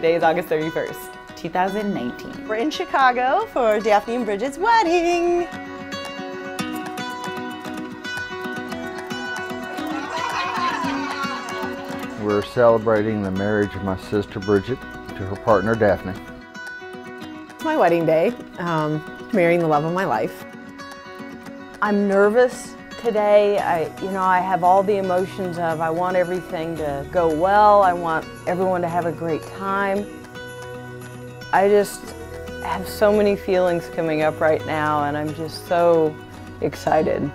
Today is August 31st, 2019. We're in Chicago for Daphne and Bridget's wedding. We're celebrating the marriage of my sister Bridget to her partner Daphne. It's my wedding day, marrying the love of my life. I'm nervous today. I have all the emotions of I want everything to go well. I want everyone to have a great time. I just have so many feelings coming up right now, and I'm just so excited.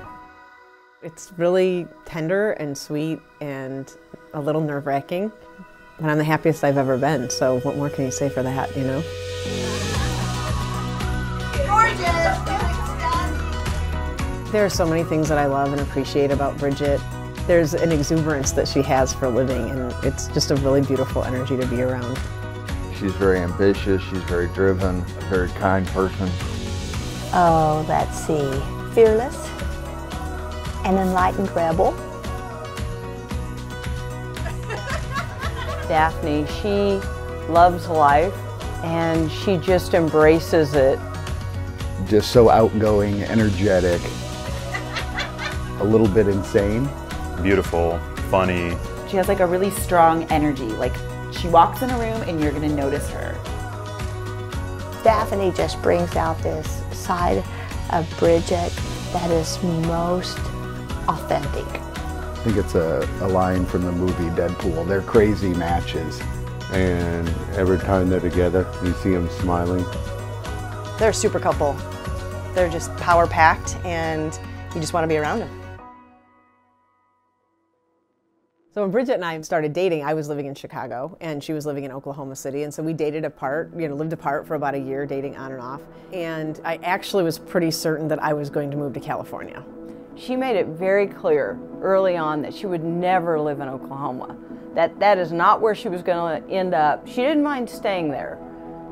It's really tender and sweet and a little nerve-wracking, but I'm the happiest I've ever been, so what more can you say for that, you know? There are so many things that I love and appreciate about Bridget. There's an exuberance that she has for living, and it's just a really beautiful energy to be around. She's very ambitious, she's very driven, a very kind person. Oh, let's see. Fearless, an enlightened rebel. Daphne, she loves life and she just embraces it. Just so outgoing, energetic, a little bit insane. Beautiful, funny. She has like a really strong energy. Like she walks in a room and you're gonna notice her. Daphne just brings out this side of Bridget that is most authentic. I think it's a line from the movie Deadpool. They're crazy matches. And every time they're together, you see them smiling. They're a super couple. They're just power-packed, and you just want to be around them. So when Bridget and I started dating, I was living in Chicago and she was living in Oklahoma City, and so we dated apart, lived apart for about a year, dating on and off. And I actually was pretty certain that I was going to move to California. She made it very clear early on that she would never live in Oklahoma. That is not where she was going to end up. She didn't mind staying there.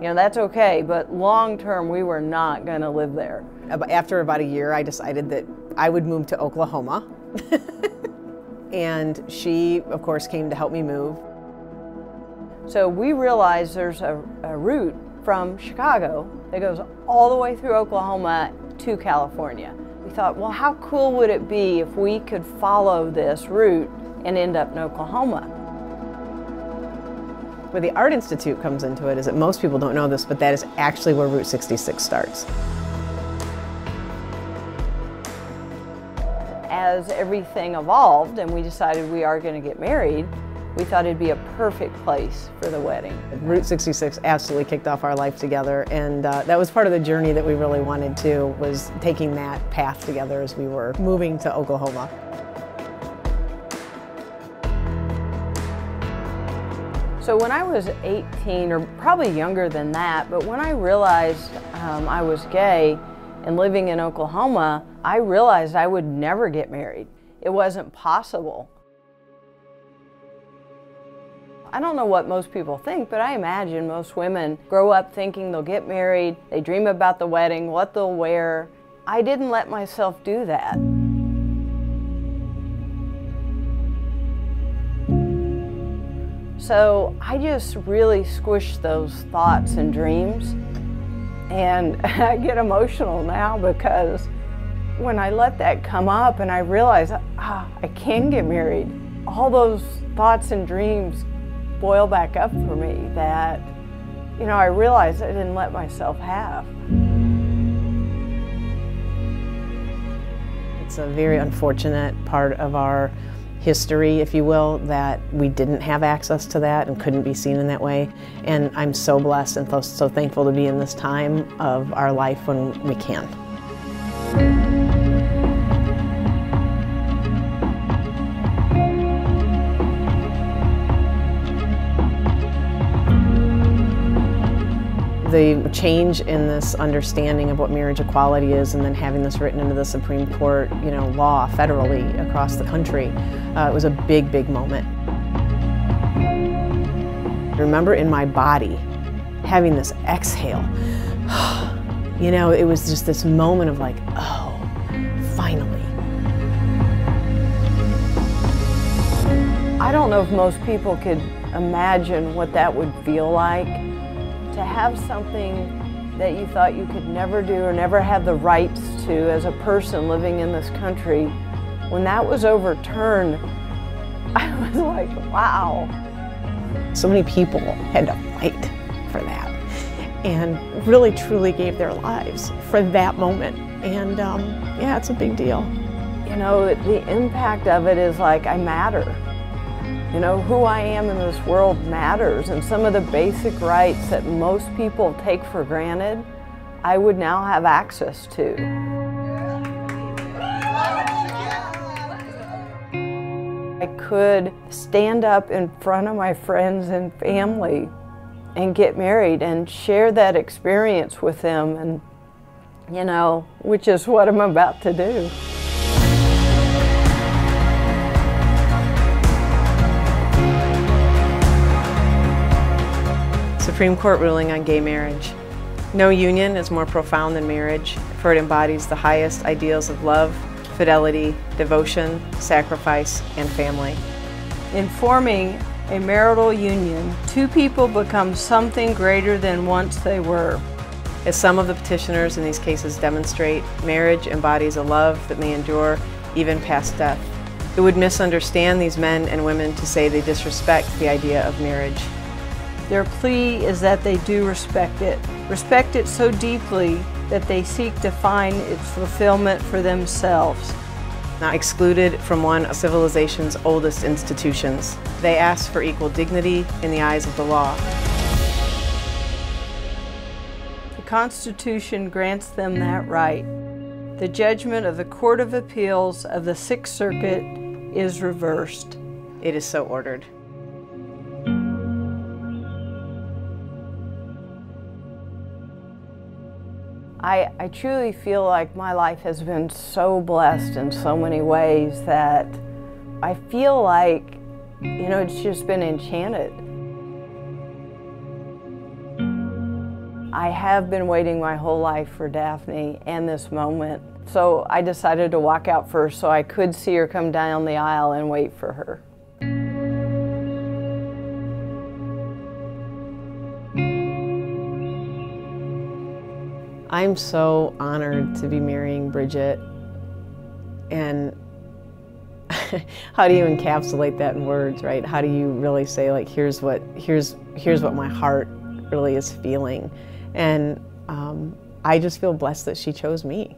That's okay, but long term we were not going to live there. After about a year, I decided that I would move to Oklahoma. And she, of course, came to help me move. So we realized there's a route from Chicago that goes all the way through Oklahoma to California. We thought, well, how cool would it be if we could follow this route and end up in Oklahoma? Where the Art Institute comes into it is that most people don't know this, but that is actually where Route 66 starts. As everything evolved and we decided we are going to get married, we thought it'd be a perfect place for the wedding. Route 66 absolutely kicked off our life together, and that was part of the journey that we really wanted to, was taking that path together as we were moving to Oklahoma. So when I was 18, or probably younger than that, but when I realized I was gay and living in Oklahoma, I realized I would never get married. It wasn't possible. I don't know what most people think, but I imagine most women grow up thinking they'll get married, they dream about the wedding, what they'll wear. I didn't let myself do that. So I just really squished those thoughts and dreams. And I get emotional now because when I let that come up and I realize, I can get married, all those thoughts and dreams boil back up for me that, I realized I didn't let myself have. It's a very unfortunate part of our history, if you will, that we didn't have access to that and couldn't be seen in that way. And I'm so blessed and so thankful to be in this time of our life when we can. The change in this understanding of what marriage equality is, and then having this written into the Supreme Court, law federally across the country, it was a big, big moment. I remember in my body having this exhale. It was just this moment of like, oh, finally. I don't know if most people could imagine what that would feel like, to have something that you thought you could never do or never have the rights to as a person living in this country. When that was overturned, I was like, wow. So many people had to fight for that and really truly gave their lives for that moment. And yeah, it's a big deal. You know, the impact of it is like, I matter. You know, who I am in this world matters, and some of the basic rights that most people take for granted, I would now have access to. I could stand up in front of my friends and family and get married and share that experience with them, and, you know, which is what I'm about to do. Supreme Court ruling on gay marriage. No union is more profound than marriage, for it embodies the highest ideals of love, fidelity, devotion, sacrifice, and family. In forming a marital union, two people become something greater than once they were. As some of the petitioners in these cases demonstrate, marriage embodies a love that may endure even past death. It would misunderstand these men and women to say they disrespect the idea of marriage. Their plea is that they do respect it so deeply that they seek to find its fulfillment for themselves. Not excluded from one of civilization's oldest institutions, they ask for equal dignity in the eyes of the law. The Constitution grants them that right. The judgment of the Court of Appeals of the Sixth Circuit is reversed. It is so ordered. I truly feel like my life has been so blessed in so many ways that I feel like, you know, it's just been enchanted. I have been waiting my whole life for Daphne and this moment. So I decided to walk out first so I could see her come down the aisle and wait for her. I'm so honored to be marrying Bridgit, and how do you encapsulate that in words, right? How do you really say, like, here's what my heart really is feeling? And I just feel blessed that she chose me.